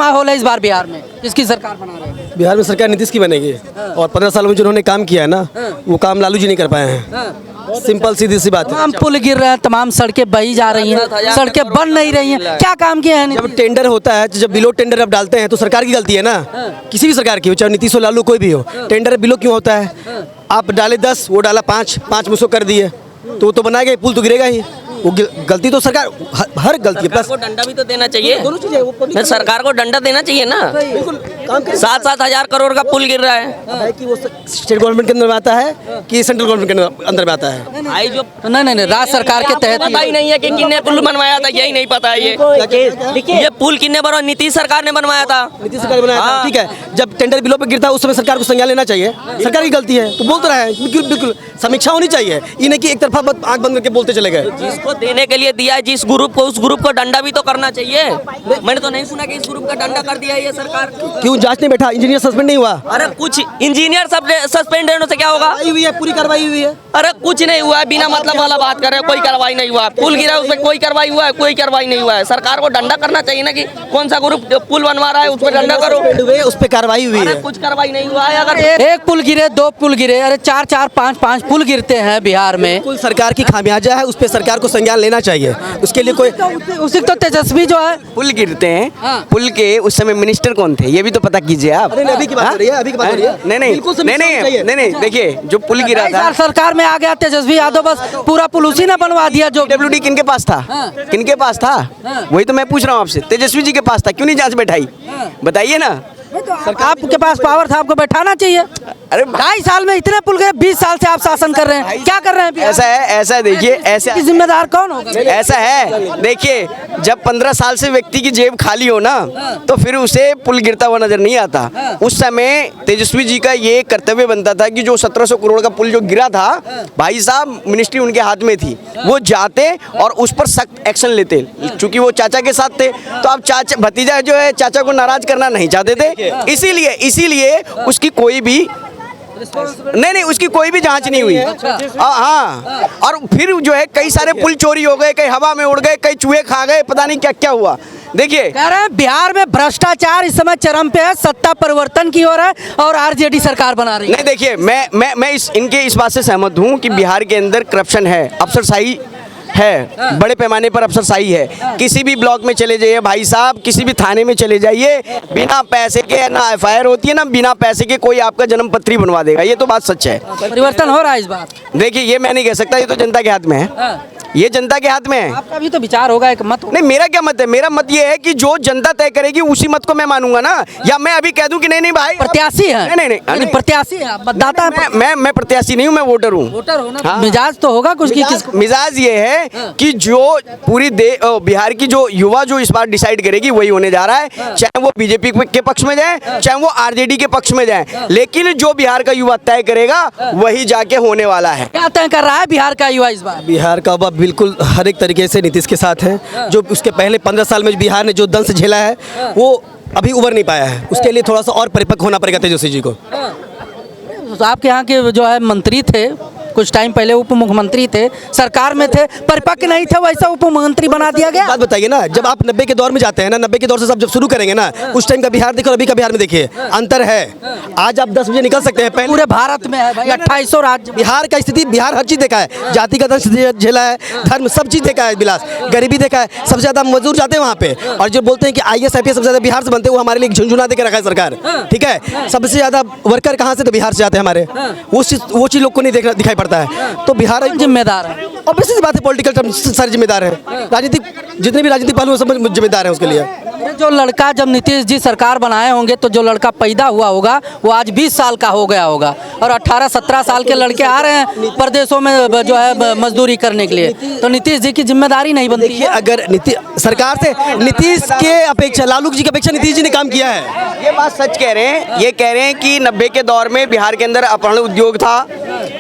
माहौल है इस बार बिहार में? किसकी सरकार बना रहे हैं? बिहार में सरकार नीतीश की बनेगी और 15 साल में जिन्होंने काम किया है ना वो काम लालू जी नहीं कर पाए हैं। सिंपल सीधी सी बात है। तमाम पुल गिर रहे हैं, तमाम सड़कें बही जा रही हैं, सड़कें बन नहीं रही हैं, क्या काम किया है? जब टेंडर होता है, जब बिलो टेंडर आप डालते हैं तो सरकार की गलती है ना, किसी भी सरकार की हो, चाहे नीतीश हो लालू कोई भी हो। टेंडर बिलो क्यों होता है? आप डाले 10 वो डाला 5 मुझको कर दिए तो वो तो बनाएगा, पुल तो गिरेगा ही। वो गलती तो सरकार हर गलती है। प्लस को डंडा भी तो देना चाहिए, दोनों चीजें वो फिर सरकार को डंडा देना चाहिए ना। बिल्कुल काम 7-7 हजार करोड़ का पुल गिर रहा है। कि वो स्टेट गवर्नमेंट के अंदर में आता है कि सेंट्रल गवर्नमेंट के अंदर में आता है? भाई जो नहीं, राज्य सरकार के तहत पता ही नहीं है कि किसने पुल बनवाया था, यही नहीं पता है। ये पुल किसने बनवाया? नीतीश सरकार ने बनवाया था। नीतीश सरकार बनाया था, ठीक है। जब टेंडर बिलों पे गिरता है उस समय सरकार को संज्ञान लेना चाहिए। सरकार की गलती है तो बोलते रहे, बिल्कुल समीक्षा होनी चाहिए। ये नहीं कि एक तरफा आंख बंद करके बोलते चले गए। जिसको देने के लिए दिया है जिस ग्रुप को, उस ग्रुप को डंडा भी तो करना चाहिए। मैंने तो नहीं सुना कि इस ग्रुप का डंडा कर दिया है ये सरकार। क्यों जांच नहीं बैठा? इंजीनियर सस्पेंड नहीं हुआ? अरे कुछ इंजीनियर सब सस्पेंड होने से क्या होगा? हुई है, पूरी कार्रवाई हुई है। अरे कुछ नहीं हुआ है, बिना मतलब वाला बात कर रहे हैं। कोई कार्रवाई नहीं हुआ। पुल गिरा उस पर कोई कार्रवाई हुआ है? कोई कार्रवाई नहीं हुआ है। सरकार को डंडा करना चाहिए ना कि कौन सा ग्रुप पुल बनवा रहा है उस पर डंडा करो। उस पर कार्रवाई हुई है। कुछ कार्रवाई नहीं हुआ है। अगर एक पुल गिरे, 2 पुल गिरे, अरे 4-4, 5-5 पुल गिरते हैं बिहार में। बिल्कुल सरकार की खामियाजा है, उस पर सरकार को संज्ञान लेना चाहिए। उसके लिए कोई उसी तो तेजस्वी जो है पुल गिरते हैं, पुल के उस समय मिनिस्टर कौन थे ये भी तो पता कीजिए आप। अरे अभी की बात हो रही है, अभी की बात हो रही है। नहीं, देखिए जो पुल गिरा था सरकार में आ गया तेजस्वी यादव, बस पूरा पुल उसी ने बनवा दिया। जो PWD किनके पास था? किनके पास था? वही तो मैं पूछ रहा हूँ आपसे। तेजस्वी जी के पास था, क्यों नहीं जांच बैठाई? बताइए ना। आपके पास पावर था, आपको बैठाना चाहिए। अरे 2.5 साल में इतने पुल गए, 20 साल से आप शासन कर रहे हैं, क्या कर रहे हैं? ऐसा है देखिए, ऐसा जिम्मेदार कौन होगा? ऐसा है देखिए, जब 15 साल से व्यक्ति की जेब खाली हो ना तो फिर उसे पुल गिरता हुआ नजर नहीं आता। उस समय तेजस्वी जी का ये कर्तव्य बनता था कि जो 1700 करोड़ का पुल जो गिरा था, भाई साहब मिनिस्ट्री उनके हाथ में थी, वो जाते और उस पर सख्त एक्शन लेते। चूंकि वो चाचा के साथ थे तो अब चाचा भतीजा जो है चाचा को नाराज करना नहीं चाहते थे, इसीलिए उसकी कोई भी नहीं उसकी कोई भी जांच नहीं हुई। हाँ, और फिर जो है कई सारे पुल चोरी हो गए, कई हवा में उड़ गए, कई चूहे खा गए, पता नहीं क्या क्या हुआ। देखिए कह रहे हैं बिहार में भ्रष्टाचार इस समय चरम पे है, सत्ता परिवर्तन की हो रहा है और आरजेडी सरकार बना रही है। नहीं देखिए, मैं इनके इस बात से सहमत हूँ कि बिहार के अंदर करप्शन है, अफसरशाही है, बड़े पैमाने पर अफसरशाही है। किसी भी ब्लॉक में चले जाइए भाई साहब, किसी भी थाने में चले जाइए, बिना पैसे के ना FIR होती है ना बिना पैसे के कोई आपका जन्म पत्री बनवा देगा। ये तो बात सच है। परिवर्तन हो रहा है इस बार। देखिए ये मैं नहीं कह सकता, ये तो जनता के हाथ में है। ये जनता के हाथ में है। आपका भी तो विचार होगा, एक मत होगा। नहीं मेरा क्या मत है? मेरा मत ये है कि जो जनता तय करेगी उसी मत को मैं मानूंगा ना, या मैं अभी कह दूं कि नहीं भाई प्रत्याशी है। नहीं प्रत्याशी है, मतदाता है। मैं प्रत्याशी नहीं हूँ, मैं वोटर हूँ। वोटर हो ना, मिजाज तो होगा कुछ की। मिजाज ये है कि जो पूरी बिहार की जो युवा जो इस बार डिसाइड करेगी वही होने जा रहा है, चाहे वो बीजेपी के पक्ष में जाए, चाहे वो आरजेडी के पक्ष में जाए, लेकिन जो बिहार का युवा तय करेगा वही जाके होने वाला है। क्या तय कर रहा है बिहार का युवा इस बार? बिहार का युवा बिल्कुल हर एक तरीके से नीतीश के साथ है। जो उसके पहले 15 साल में बिहार ने जो दंश झेला है वो अभी उबर नहीं पाया है। उसके लिए थोड़ा सा और परिपक्व होना पड़ेगा तेजस्वी जी को। आपके यहाँ के जो है मंत्री थे, कुछ टाइम पहले उप मुख्यमंत्री थे, सरकार में थे, परिपक्व नहीं थे, वैसा उप मुख्यमंत्री बना दिया गया। बात बताइए ना, जब आप 90 के दौर में जाते हैं ना, 90 के दौर से सब जब शुरू करेंगे ना, उस टाइम का बिहार देखो, अभी का बिहार में देखिए अंतर है। आज आप 10 बजे निकल सकते हैं, पहले पूरे भारत में है भाई 2800 राज्य। बिहार का स्थिति, बिहार हर चीज देखा है, जाति का दंश झेला है, धर्म सब चीज देखा है, विलास गरीबी देखा है, सबसे ज्यादा मजदूर जाते हैं वहाँ पे। और जो बोलते हैं कि IAS IPS सबसे ज्यादा बिहार से बनते हैं, वो हमारे लिए झुंझुना देकर रखा है सरकार, ठीक है। सबसे ज्यादा वर्कर कहाँ से? तो बिहार से जाते हैं हमारे। वो चीज लोग को नहीं दिखाई पड़ता है। तो बिहार जिम्मेदार है, ऑब्वियसली बात है, पॉलिटिकल टर्म सारे जिम्मेदार है, राजनीतिक जितने भी राजनीतिक पहलू सब जिम्मेदार है उसके लिए। जो लड़का जब नीतीश जी सरकार बनाए होंगे तो जो लड़का पैदा हुआ होगा वो आज 20 साल का हो गया होगा, और 18-17 साल के लड़के आ रहे हैं प्रदेशों में जो है मजदूरी करने के लिए। तो नीतीश जी की जिम्मेदारी नहीं बनती है। अगर सरकार से नीतीश के अपेक्षा, लालू जी की अपेक्षा नीतीश जी ने काम किया है। ये बात सच कह रहे हैं। ये कह रहे हैं कि 90 के दौर में बिहार के अंदर अपहरण उद्योग था,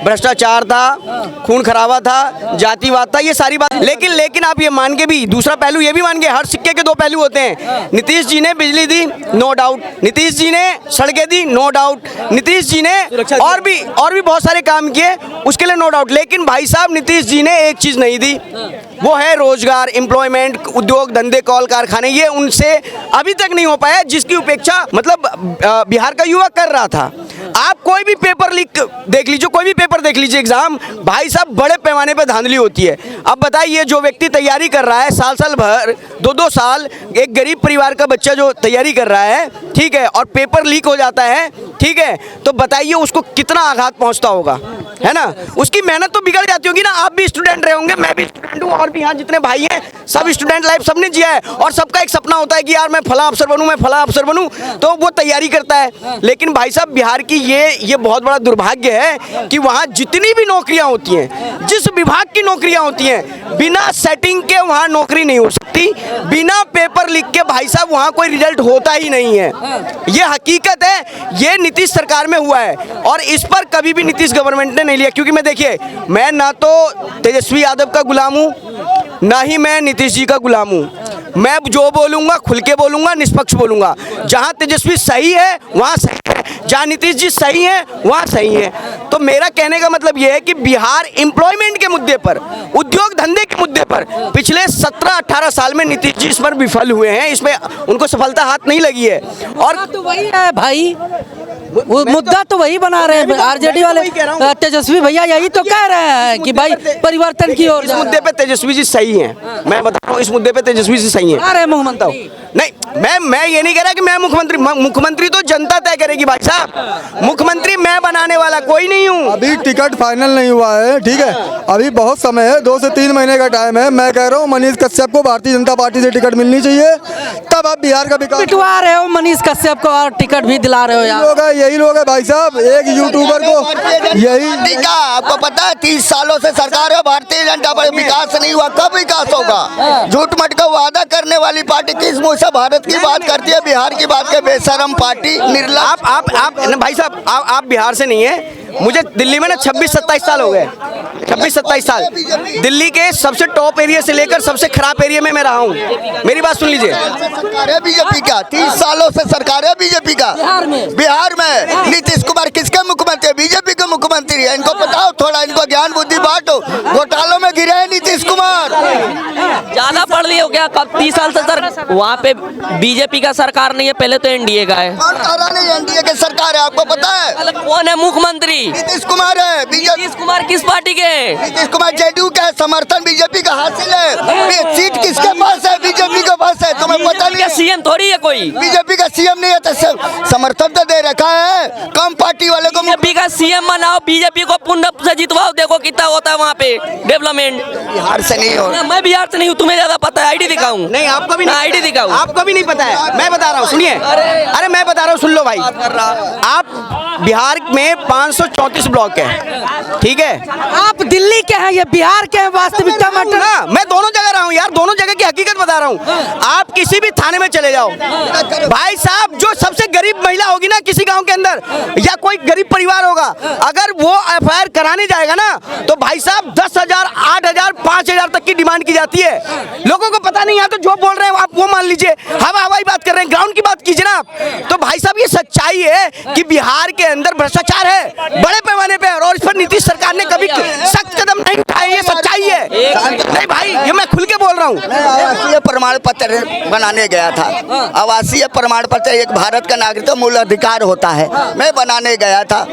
भ्रष्टाचार था, खून खराबा था, जातिवाद था, ये सारी बात। लेकिन आप ये मान के भी, दूसरा पहलू ये भी मान के, हर सिक्के के 2 पहलू होते हैं। नीतीश जी ने बिजली दी, नो डाउट। नीतीश जी ने सड़कें दी, नो डाउट। नीतीश जी ने और भी बहुत सारे काम किए, उसके लिए नो डाउट। लेकिन भाई साहब नीतीश जी ने एक चीज़ नहीं दी, वो है रोजगार, एम्प्लॉयमेंट, उद्योग धंधे, कॉल कारखाने। ये उनसे अभी तक नहीं हो पाया, जिसकी उपेक्षा मतलब बिहार का युवा कर रहा था। आप कोई भी पेपर लीक देख लीजिए, कोई भी पेपर देख लीजिए एग्जाम, भाई साहब बड़े पैमाने पे धांधली होती है। अब बताइए, जो व्यक्ति तैयारी कर रहा है साल भर, 2-2 साल, एक गरीब परिवार का बच्चा जो तैयारी कर रहा है, ठीक है, और पेपर लीक हो जाता है, ठीक है, तो बताइए उसको कितना आघात पहुंचता होगा, है ना। उसकी मेहनत तो बिगड़ जाती होगी ना। आप भी स्टूडेंट रहे होंगे, मैं भी स्टूडेंट हूँ, और भी यहाँ जितने भाई हैं सब स्टूडेंट लाइफ सबने जिया है, और सबका एक सपना होता है कि यार मैं फला अफसर बनूं, मैं फला अफसर बनूं, तो वो तैयारी करता है। लेकिन भाई साहब बिहार की ये बहुत बड़ा दुर्भाग्य है कि वहाँ जितनी भी नौकरियाँ होती हैं, जिस विभाग की नौकरियाँ होती हैं, बिना सेटिंग के वहाँ नौकरी नहीं हो सकती, बिना पेपर लिख के भाई साहब वहाँ कोई रिजल्ट होता ही नहीं है। ये हकीकत है, ये नीतीश सरकार में हुआ है, और इस पर कभी भी नीतीश गवर्नमेंट ने नहीं लिया। क्योंकि मैं देखिए, मैं ना तो तेजस्वी यादव का गुलाम हूँ, ना ही मैं नीतीश जी का गुलाम हूँ। मैं जो बोलूँगा खुल के बोलूँगा, निष्पक्ष बोलूँगा। जहाँ तेजस्वी सही है वहाँ सही है, जहाँ नीतीश जी सही है वहाँ सही है। तो मेरा कहने का मतलब ये है कि बिहार एम्प्लॉयमेंट के मुद्दे पर, उद्योग धंधे के मुद्दे पर पिछले 17-18 साल में नीतीश जी इस पर विफल हुए हैं, इसमें उनको सफलता हाथ नहीं लगी है। और तो वही है भाई, वो मुद्दा तो वही बना रहे हैं आरजेडी वाले, तेजस्वी भैया यही तो कह रहे हैं कि भाई परिवर्तन की ओर। इस मुद्दे पे तेजस्वी जी सही हैं, मैं बता रहा हूँ, इस मुद्दे पे तेजस्वी जी सही हैं। अरे मुख्यमंत्री नहीं, मैं ये नहीं कह रहा कि मैं मुख्यमंत्री तो जनता तय करेगी भाई साहब। मुख्यमंत्री मैं बनाने वाला कोई नहीं हूँ। अभी टिकट फाइनल नहीं हुआ है, ठीक है, अभी बहुत समय है, 2 से 3 महीने का टाइम है। मैं कह रहा हूँ मनीष कश्यप को भारतीय जनता पार्टी से टिकट मिलनी चाहिए, तब आप बिहार का विकास। पिटवा रहे हो मनीष कश्यप को और टिकट भी दिला रहे हो यार। यही लोग है भाई साहब, एक यूट्यूबर को यही। क्या आपको पता है 30 सालों से सरकार है भारतीय जनता पार्टी, विकास नहीं हुआ, कब विकास होगा? झूठ मट का वादा करने वाली पार्टी किस मुंह से भारत की बात करती है, बिहार की बात के बेशरम पार्टी, निर्लज। आप भाई साहब आप बिहार से नहीं है। मुझे दिल्ली में ना 26-27 साल हो गए, 26-27 साल दिल्ली के सबसे टॉप एरिया से लेकर सबसे खराब एरिया में मैं रहा हूँ। मेरी बात सुन लीजिए, सरकार है बीजेपी का, 30 सालों से सरकार है बीजेपी का बिहार में। नीतीश कुमार किसके मुख्यमंत्री है? बीजेपी के मुख्यमंत्री है। इनको बताओ थोड़ा, इनको ज्ञान बुद्धि बांटो। घोटालों में गिरे हैं नीतीश कुमार। ज्यादा पढ़ लिए हो क्या? कब 30 साल से सर वहाँ पे बीजेपी का सरकार नहीं है, पहले तो एनडीए का है। कौन कह रहा नहीं एनडीए की सरकार है? आपको पता है कौन है मुख्यमंत्री? नीतीश कुमार है। नीतीश कुमार किस पार्टी के हैं? नीतीश कुमार जेडीयू का है, समर्थन बीजेपी का हासिल है। सीट किसके पास है? बीजेपी के पास है। तुम्हें पता नहीं है? सीएम थोड़ी है कोई, बीजेपी का सीएम नहीं है तो समर्थन तो दे रखा है। कम पार्टी वाले को बीजेपी का सीएम बनाओ, बीजेपी को पूर्ण से जितवाओ, देखो कितना होता है वहाँ पे डेवलपमेंट। बिहार से नहीं हो। मैं बिहार से नहीं हूँ, तुम्हें ज्यादा पता है। आईडी दिखाऊं? नहीं आपको भी नहीं, आईडी दिखाऊं? आपको भी नहीं पता है। मैं बता रहा हूँ, सुनिए। अरे मैं बता रहा हूँ, सुन लो भाई। आप बिहार में 534 ब्लॉक है, ठीक है। आप दिल्ली के हैं, ये बिहार के हैं, वास्तविकता में ना, मैं दोनों जगह रहा हूँ यार, दोनों जगह की हकीकत बता रहा हूँ। आप किसी भी थाने में चले जाओ भाई साहब, जो सबसे गरीब महिला होगी ना किसी गांव के अंदर, या कोई गरीब परिवार होगा, अगर वो एफआईआर कराने जाएगा ना, तो भाई साहब 10,000, 8,000, 5,000 तक की डिमांड की जाती है। लोगों को पता नहीं है, तो जो बोल रहे हैं आप वो मान लीजिए, हवाई बात कर रहे हैं, ग्राउंड की बात कीजिए ना आप। तो भाई साहब ये सच्चाई है कि बिहार के अंदर भ्रष्टाचार है बड़े पैमाने पे, और इस पर नीतीश सरकार ने कभी सख्त कदम नहीं उठाए, ये सच्चाई है। नहीं भाई, ये मैं खुल के बोल रहा हूँ। आवासीय प्रमाण पत्र बनाने गया था। आवासीय प्रमाण पत्र एक भारत का नागरिक का मूल अधिकार होता है। मैं बनाने गया था।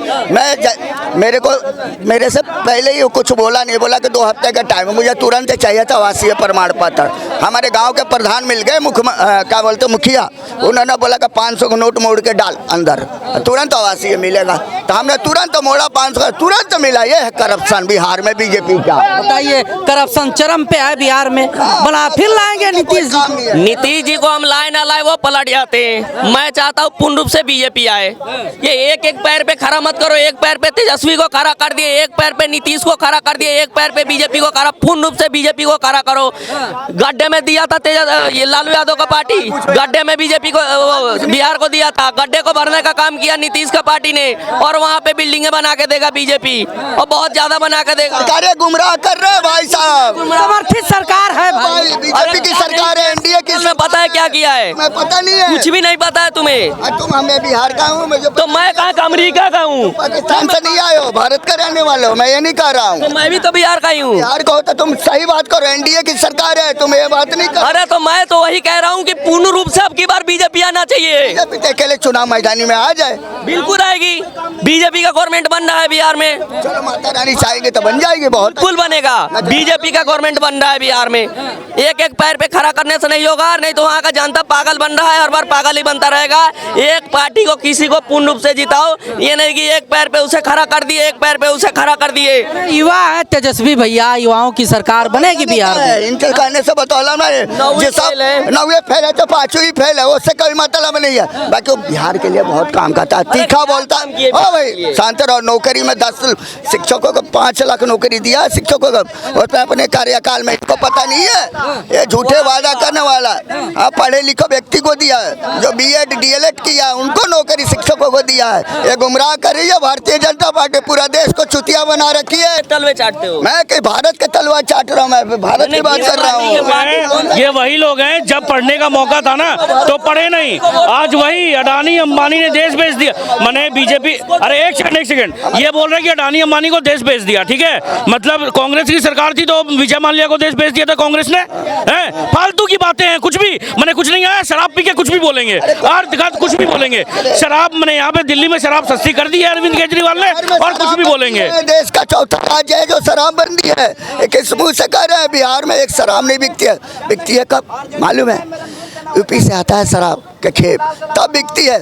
मेरे से पहले ही कुछ बोला नहीं, बोला कि 2 हफ्ते का टाइम, मुझे तुरंत चाहिए था आवासीय प्रमाण पत्र। हमारे गांव के प्रधान मिल गए, क्या बोलते मुखिया, उन्होंने बोला कि 500 का नोट मोड़ के डाल अंदर, तुरंत आवासीय मिलेगा। तो हमने तुरंत मोड़ा, 500 का तुरंत मिला। ये है करप्शन बिहार में बीजेपी का। बताइए, करप्शन चरम पे है बिहार में, बना फिर लाएंगे नीतीश जी। नीतीश जी को हम लाए ना लाए वो पलट जाते हैं। मैं चाहता हूँ पूर्ण रूप से बीजेपी आए। ये एक पैर पे खड़ा मत करो, एक पैर पे तेजस्वी को खड़ा कर दिए, एक पैर पे नीतीश को खड़ा कर दिए, एक पैर पे बीजेपी को खड़ा, पूर्ण रूप से बीजेपी को खड़ा करो। गड्ढे में दिया था ये लालू यादव का पार्टी, गड्ढे में बीजेपी को बिहार को दिया था, गड्ढे को भरने का काम किया नीतीश का पार्टी ने, और वहाँ पे बिल्डिंगें बना के देगा बीजेपी, और बहुत ज्यादा बना के देगा। सरकारें गुमराह कर रहे हैं भाई साहब। समर्थित सरकार है भाई। बीजेपी की सरकार है, एनडीए की। तुम्हें पता है क्या किया है? मैं पता नहीं है, कुछ भी नहीं पता है तुम्हें। तुम हमें बिहार का हूँ, मुझे तो मैं कहाँ का, अमेरिका का हूँ। पाकिस्तान से नहीं आए हो, भारत का रहने वाले हो, मैं ये नहीं कह रहा हूँ। तो मैं भी तो बिहार का ही हूँ। बिहार का हो तो तुम सही बात करो, एनडीए की सरकार है, तुम ये बात नहीं कर। अरे तो मैं तो वही कह रहा हूँ कि पूर्ण रूप से अब की बार बीजेपी आना चाहिए। बीजेपी अकेले चुनाव मैदानी में आ जाए, बिल्कुल आएगी। बीजेपी का गवर्नमेंट बन रहा है बिहार में, चलो माता रानी चाहेंगे तो बन जाएगी, बहुत बिल्कुल बनेगा। बीजेपी का गवर्नमेंट बन रहा है बिहार में। एक एक पैर पे खड़ा करने से नहीं होगा, नहीं तो वहाँ का जनता पागल बन रहा है, हर बार पागल ही बनता रहेगा। एक पार्टी को, किसी को पूर्ण रूप से जिताओ, ये नहीं कि एक पैर पे उसे खड़ा कर दिए, एक पैर पे उसे खड़ा कर दिए। युवा है तेजस्वी भैया, युवाओं की सरकार बनेगी बिहार में। इनके कहने से बतौला ना, ये सब नौवे फेल है तो पांचवी फेल है, उससे कोई मतलब नहीं है। बाकी वो बिहार के लिए बहुत काम करता है, तीखा बोलता है। हाँ भाई शांत रहो। नौकरी में 10 शिक्षकों को 5 लाख नौकरी दिया शिक्षकों को, उसमें अपने कार्यकाल में, इसको पता नहीं है, ये झूठे वादा करने वाला। हाँ, पढ़े लिखे व्यक्ति को दिया है, जो बीएड डीएलएड किया है उनको नौकरी शिक्षकों को दिया है। ये गुमराह कर रही है भारतीय जनता पार्टी, पूरा देश को चुतिया बना रखी है। तलवे चाटते हो। मैं कि भारत के तलवार चाट रहा हूँ, मैं भारत की बात कर रहा हूँ। ये वही लोग हैं, जब पढ़ने का मौका था ना तो पढ़े नहीं। आज वही अडानी अंबानी ने देश बेच दिया। मैंने बीजेपी, अरे एक सेकंड, ये बोल रहे हैं कि अडानी अंबानी को देश बेच दिया, ठीक है। मतलब कांग्रेस की सरकार थी तो विजय माल्या को देश बेच दिया था कांग्रेस ने, हैं? फालतू की बातें हैं, कुछ भी मैंने कुछ नहीं आया। शराब पी के कुछ भी बोलेंगे और दिखा कुछ भी बोलेंगे। शराब मैंने यहाँ पे दिल्ली में शराब सस्ती कर दी है अरविंद केजरीवाल ने, और कुछ भी बोलेंगे। देश का चौथा राज्य है जो शराब बंदी है, किस मुंह से कह रहे हैं? बिहार में एक शराब नहीं बिकती है। बिकती है कब मालूम है? यूपी से आता है शराब के खेप, तब बिकती है।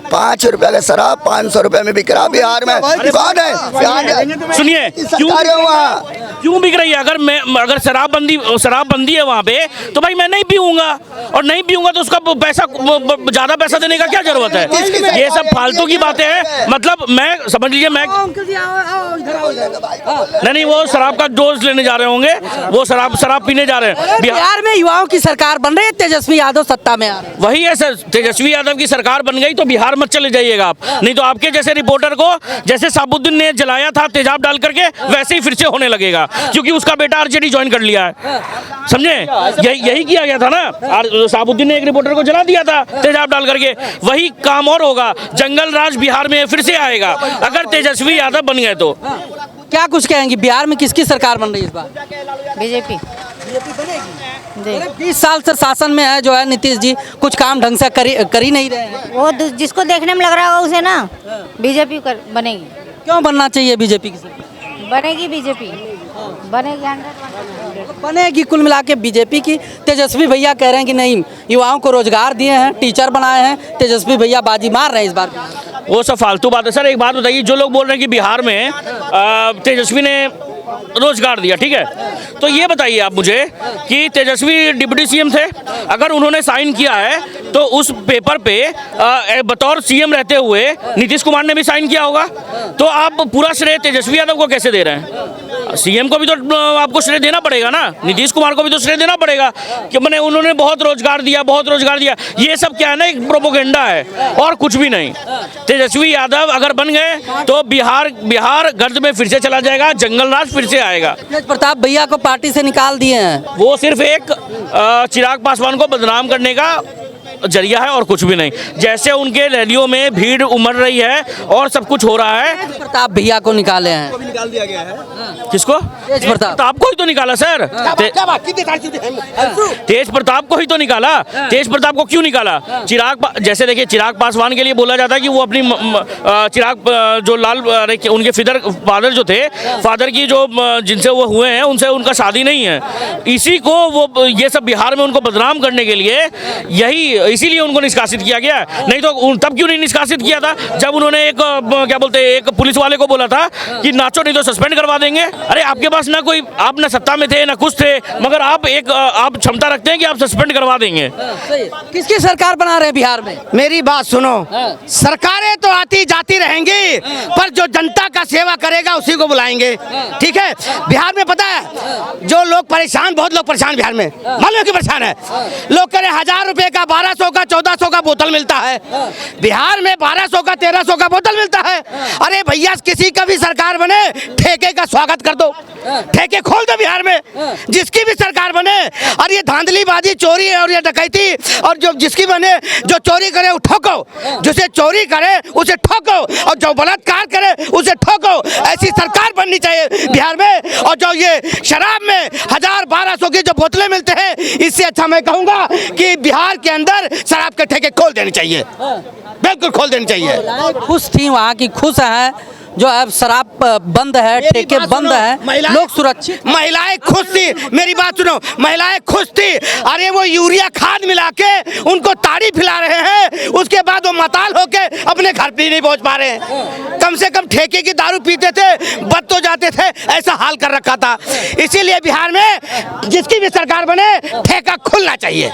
5 रुपए का शराब 500 रुपए में बिक रहा बिहार में। कौन है? सुनिए, क्यों बिक रही है? अगर शराब बंदी है वहाँ पे, तो भाई मैं नहीं पीऊंगा, और नहीं पीऊंगा तो उसका पैसा, ज्यादा पैसा देने का क्या जरूरत है? ये सब फालतू की बातें हैं। मतलब मैं समझ लीजिए, मैं नहीं, वो शराब का डोज लेने जा रहे होंगे, वो शराब पीने जा रहे हैं। बिहार में युवाओं की सरकार बन रही है, तेजस्वी यादव सत्ता में आ रहे हैं। वही है सर, तेजस्वी यादव की सरकार बन गई तो बिहार मत चले जाइएगा आप, नहीं तो आपके जैसे रिपोर्टर को, जैसे साबुद्दीन ने जलाया था तेजाब डाल करके, वैसे ही फिर से होने लगेगा, क्योंकि उसका बेटा आरजेडी ज्वाइन कर लिया है। समझे? यही किया गया था ना, साबुद्दीन ने एक रिपोर्टर को जला दिया था तेजाब डाल करके। वही काम और होगा, जंगल राज बिहार में फिर से आएगा अगर तेजस्वी यादव बन गए तो। क्या कुछ कहेंगे, बिहार में किसकी सरकार बन रही है इस बार? बीजेपी। 20 साल से शासन में है जो है नीतीश जी, कुछ काम ढंग से कर ही नहीं रहे हैं। वो जिसको देखने में लग रहा होगा उसे ना बीजेपी बनेगी। क्यों बनना चाहिए बीजेपी की सरकार? बनेगी बीजेपी, बनेगी 100%। बनेगी। कुल मिला के बीजेपी की। तेजस्वी भैया कह रहे हैं कि नहीं, युवाओं को रोजगार दिए हैं, टीचर बनाए हैं, तेजस्वी भैया बाजी मार रहे हैं इस बार। वो सब फालतू बात है सर। एक बात बताइए, जो लोग बोल रहे हैं कि बिहार में तेजस्वी ने रोजगार दिया, ठीक है, तो ये बताइए आप मुझे कि तेजस्वी डिप्टी सीएम थे, अगर उन्होंने साइन किया है तो उस पेपर पे बतौर सीएम रहते हुए नीतीश कुमार ने भी साइन किया होगा, तो आप पूरा श्रेय तेजस्वी यादव को कैसे दे रहे हैं? सीएम को भी तो आपको श्रेय देना पड़ेगा ना, नीतीश कुमार को भी तो श्रेय देना पड़ेगा कि मैंने उन्होंने बहुत रोजगार दिया। ये सब क्या है ना, एक प्रोपोगेंडा है और कुछ भी नहीं। तेजस्वी यादव अगर बन गए तो बिहार गर्द में फिर से चला जाएगा, जंगल राज फिर से आएगा। तेज प्रताप भैया को पार्टी से निकाल दिए हैं। वो सिर्फ एक चिराग पासवान को बदनाम करने का जरिया है और कुछ भी नहीं। जैसे उनके रैलियों में भीड़ उमड़ रही है और सब कुछ हो रहा है। तेज प्रताप भैया को निकाले हैं। निकाल दिया गया है। किसको? तेज प्रताप को ही तो निकाला सर। तेज प्रताप को ही तो निकाला। तेज प्रताप को क्यों निकाला? जैसे देखिए, चिराग पासवान के लिए बोला जाता है कि वो अपनी जो लाल उनके फादर जो थे, फादर की जो जिनसे वो हुए हैं उनसे उनका शादी नहीं है। इसी को वो ये सब बिहार में उनको बदनाम करने के लिए इसीलिए उनको निष्कासित किया गया। नहीं तो तब क्यों नहीं निष्कासित किया था जब उन्होंने एक क्या बोलते हैं, एक पुलिस वाले को बोला था कि नाचो नहीं तो सस्पेंड करवा देंगे। अरे आपके पास ना कोई, आप ना सत्ता में थे ना कुछ थे, मगर आप क्षमता रखते हैं कि आप सस्पेंड करवा देंगे। किसकी सरकार बना रहे हैं बिहार में? मेरी बात सुनो, सरकारें तो आती जाती रहेंगी, पर जो जनता का सेवा करेगा उसी को बुलाएंगे, ठीक है। बिहार में पता है जो लोग परेशान, बहुत लोग परेशान बिहार में, मालूम है कि परेशान है लोग, कह रहे 1000 रुपए का, 1200 का, 1400 का बोतल बोतल मिलता है, बिहार में 1200 का 1300 का बोतल मिलता है। अरे भैया किसी का भी सरकार बने ठेके का स्वागत कर दो, ठेके खोल दो बिहार में, जिसकी भी सरकार बने। और ये धांधलीबाजी चोरी और ये डकैती और जो जिसकी बने, जो चोरी करे वो ठोको, जिसे चोरी करे उसे ठोको, और जो बलात्कार करे उसे ठोको। ऐसी सरकार बननी चाहिए बिहार में। और जो ये शराब में 1000-1200 की जो बोतलें मिलते हैं, इससे अच्छा मैं कहूँगा कि बिहार के अंदर शराब के ठेके खोल देने चाहिए, बिल्कुल खोल देने चाहिए। खुश थी वहाँ की, खुश हैं जो अब शराब बंद है, ठेके बंद है, लोग सुरक्षित। महिलाएं खुश थी, मेरी बात सुनो, महिलाएं खुश थी। अरे वो यूरिया खाद मिला के उनको ताड़ी पिला रहे हैं, उसके बाद वो मताल होके अपने घर भी नहीं पहुंच पा रहे हैं। कम से कम ठेके की दारू पीते थे, बद तो जाते थे, ऐसा हाल कर रखा था। इसीलिए बिहार में जिसकी भी सरकार बने ठेका खुलना चाहिए।